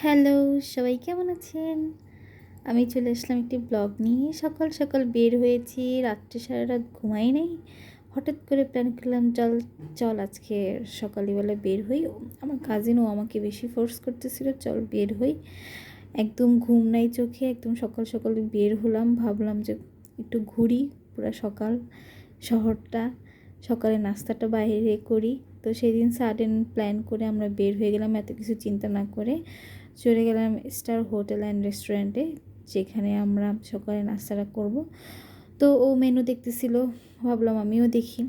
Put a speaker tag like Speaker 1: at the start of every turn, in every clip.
Speaker 1: Hello, সবাই কেমন আছেন? আমি চলে আসলাম একটি ব্লগ নিয়ে। সকাল সকাল বের হয়েছি, রাত্রে সারা রাত ঘুমাই নাই। হঠাৎ করে প্ল্যান করলাম চল চল আজকে সকালবেলা বের হই। আমার কাজিনও আমাকে বেশি ফোর্স করতেছিল চল বের হই। একদম ঘুম নাই চোখে, একদম সকাল সকাল বের হলাম। ভাবলাম যে একটু ঘুরি পুরা সকাল শহরটা, সকালে নাস্তাটা বাইরে করি। তো সেদিন সাডেন প্ল্যান করে আমরা বের হয়ে গেলাম, এত কিছু চিন্তা না করে চলে গেলাম স্টার হোটেল অ্যান্ড রেস্টুরেন্টে, যেখানে আমরা সকালে নাস্তাটা করব। তো ও মেনু দেখতেছিল, ভাবলাম আমিও দেখি।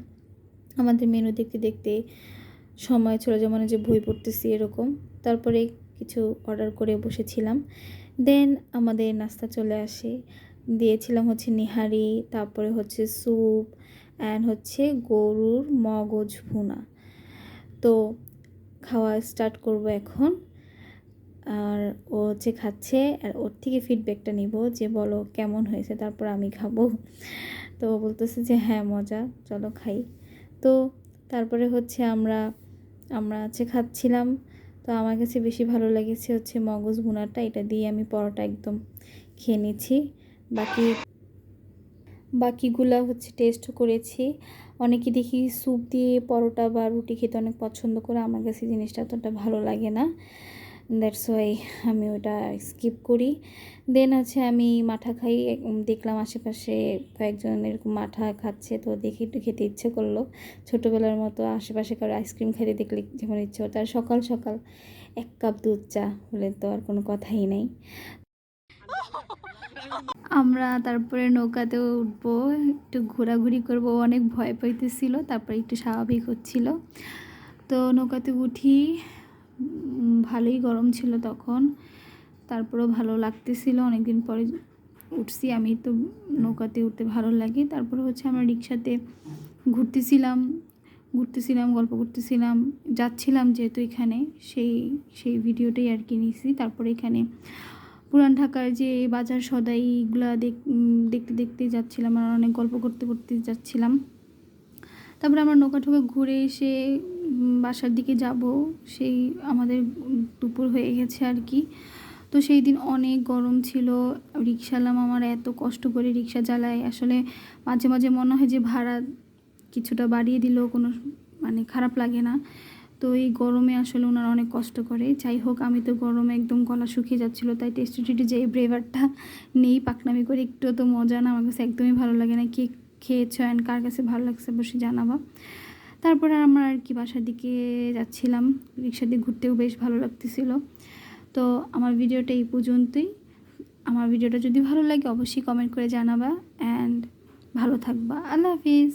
Speaker 1: আমাদের মেনু দেখতে দেখতে সময় চলে যায়, মানে যে বই পড়তেছি এরকম। তারপরে কিছু অর্ডার করে বসেছিলাম। দেন আমাদের নাস্তা চলে আসে। দিয়েছিলাম হচ্ছে নিহারি, তারপরে হচ্ছে স্যুপ অ্যান্ড হচ্ছে গরুর মগজ ভুনা। তো খাওয়া স্টার্ট করব এখন। আর ও হচ্ছে খাচ্ছে, আর ওর থেকে ফিডব্যাকটা নিব যে বলো কেমন হয়েছে, তারপর আমি খাবো। তো ও বলতেছে যে হ্যাঁ মজা, চলো খাই। তো তারপরে হচ্ছে আমরা আমরা হচ্ছে খাচ্ছিলাম। তো আমার কাছে বেশি ভালো লেগেছে হচ্ছে মগজ ভুনাটা, এটা দিয়ে আমি পরোটা একদম খেয়ে নিচ্ছি। বাকি বাকিগুলা হচ্ছে টেস্ট করেছি। অনেকে দেখি স্যুপ দিয়ে পরোটা বা রুটি খেতে অনেক পছন্দ করে, আমার কাছে জিনিসটা অতটা ভালো লাগে না। দ্যাটস ওয়াই আমি ওটা স্কিপ করি। দেন হচ্ছে আমি মাঠা খাই। দেখলাম আশেপাশে কয়েকজন এরকম মাঠা খাচ্ছে, তো দেখে একটু খেতে ইচ্ছে করলো। ছোটোবেলার মতো আশেপাশে কারো আইসক্রিম খেতে দেখলে যেমন ইচ্ছে হতো। আর সকাল সকাল 1 কাপ দুধ চা হলে তো আর কোনো কথাই নেই। আমরা তারপরে নৌকাতেও উঠবো, একটু ঘোরাঘুরি করব। অনেক ভয় পাইতেছিল, তারপরে একটু স্বাভাবিক হচ্ছিল। তো নৌকাতে উঠি, ভালোই গরম ছিল তখন, তারপরেও ভালো লাগতেছিল। অনেকদিন পরে উঠছি, আমি তো নৌকাতে উঠতে ভালো লাগে। তারপরে হচ্ছে আমরা রিক্সাতে ঘুরতেছিলাম, গল্প করতেছিলাম, যাচ্ছিলাম যেহেতু এখানে, সেই সেই ভিডিওটাই আর কি নিয়েছি। তারপরে এখানে পুরান ঢাকার যে বাজার সদাইগুলা দেখতে দেখতে যাচ্ছিলাম, আর অনেক গল্প করতে করতে যাচ্ছিলাম। তারপরে আমরা নৌকা ঠোকা ঘুরে এসে বাসার দিকে যাব। সেই আমাদের দুপুর হয়ে গেছে আর কি। তো সেই দিন অনেক গরম ছিল। রিক্সাওয়ালা আমার এত কষ্ট করে রিক্সা চালায়, আসলে মাঝে মাঝে মনে হয় যে ভাড়া কিছুটা বাড়িয়ে দিলেও কোনো মানে খারাপ লাগে না। তো এই গরমে আসলে ওনারা অনেক কষ্ট করে। যাই হোক, আমি তো গরমে একদম গলা শুকিয়ে যাচ্ছিলো, তাই টেস্টি যে এই ব্রেভারটা নেই, পাকনামি করে একটু তো মজা না, আমার কাছে একদমই ভালো লাগে না। কি খেয়েছো অ্যান্ড কার কাছে ভালো লাগছে বসে জানাবা। তারপরে আমরা আর কি বাসার দিকে যাচ্ছিলাম, রিক্সা দিয়ে ঘুরতেও বেশ ভালো লাগতেছিল। তো আমার ভিডিওটা এই পর্যন্তই। আমার ভিডিওটা যদি ভালো লাগে অবশ্যই কমেন্ট করে জানাবা, অ্যান্ড ভালো থাকবা। আল্লাহ হাফিজ।